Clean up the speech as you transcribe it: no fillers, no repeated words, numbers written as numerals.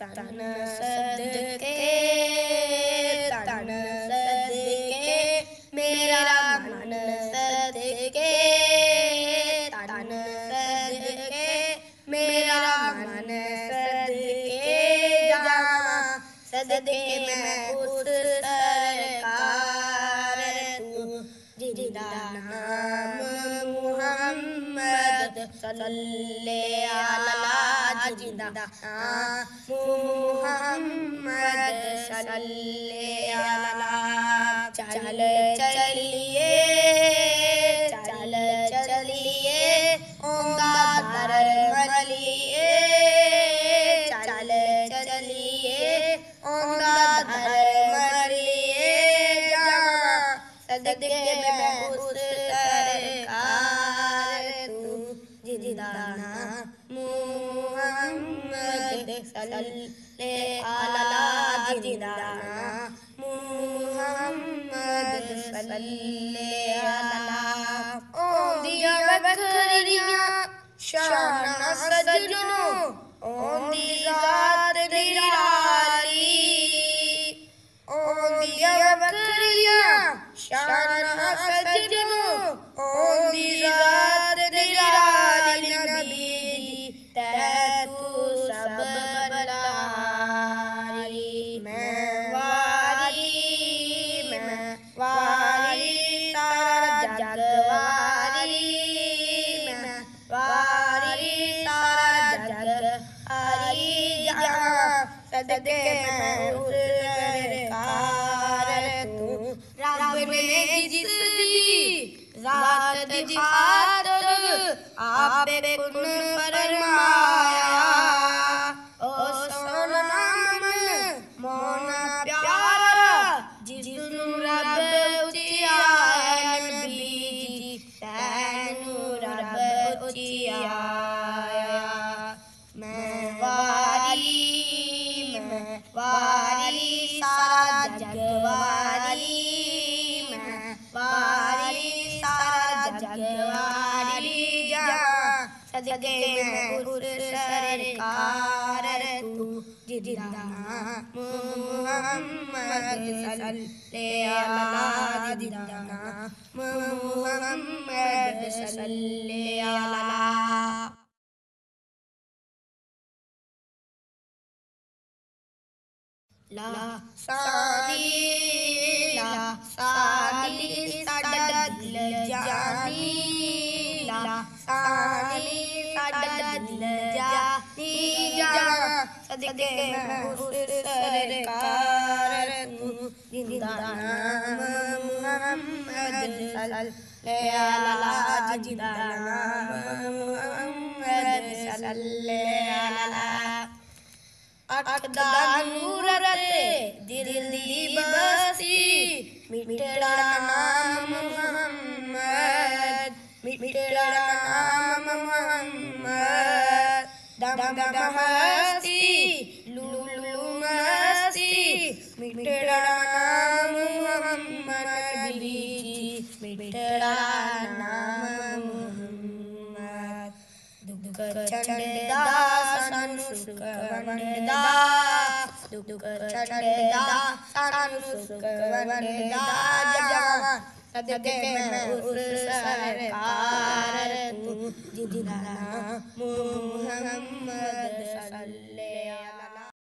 तन सदके तन सदके मेरा मन सदके तन सदके मेरा मन सदके जावां सदके मैं उस सरकार तू जिंदा नाम मुहम्मद सल्लल्लाहु अलैहि जिंदा नाम मुहम्मद सल्लल्लाहु चल चलिए चल चलिए ओंदा दर मलिए चल चलिए ओंदा दर मलिए जावां सदके मैं उस सरकार तू जिंदा नाम मुहम्मद सल्लल्लाहु अलैहि जिंदा नाम मुहम्मद सल्लल्लाहु अलैहि ओंदियां वखरियां शानां सजनों ओंदी ज़ात निराली ओंदियां वखरियां शानां सजनों ओंदी ज़ात निराली नबी तै तू सब बलारी मैं वारी सारा जग वारी मैं वारी सारा जग हरी जहाँ सदके मैं उस सरकार तू रब ने जिसदी ज़ात दी खातर आपे कुन फरमाया ओ सोना मन मोना प्यारा जिसनू रब उचियाया नबी जी तैनू रब उचियाया मैं वारी सारा जग वारी मैं वारी सारा जग वारी जहाँ सदके मैं उस सरकार तू जिंदा नाम मुहम्मद सल्लल्लाहु अलैहि जिंदा नाम मुहम्मद सल्लल्लाहु अलैहि ला साली साडा दिल जानी ला साली साडा दिल जानी जावां सदके मैं उस सरकार तू जिंदा नाम मुहम्मद सल्लल्लाहु अलैहि जिंदा नाम मुहम्मद सल्लल्लाहु अलैहि अठदा नूर रे दिल दी बसी मिठड़ा नाम मुहम्मद मिठड़ा नाम मुहम्मद दम दम हसी लुलु मसी मिठड़ा नाम मुहम्मद नबी जी मिठड़ा नाम मुहम्मद दुख चंडदा सानू सुख वंडदा दुख चंडदा सानू सुख वंडदा जावां सदके मैं उस सरकार तू जिंदा नाम मुहम्मद सल्लल्लाहु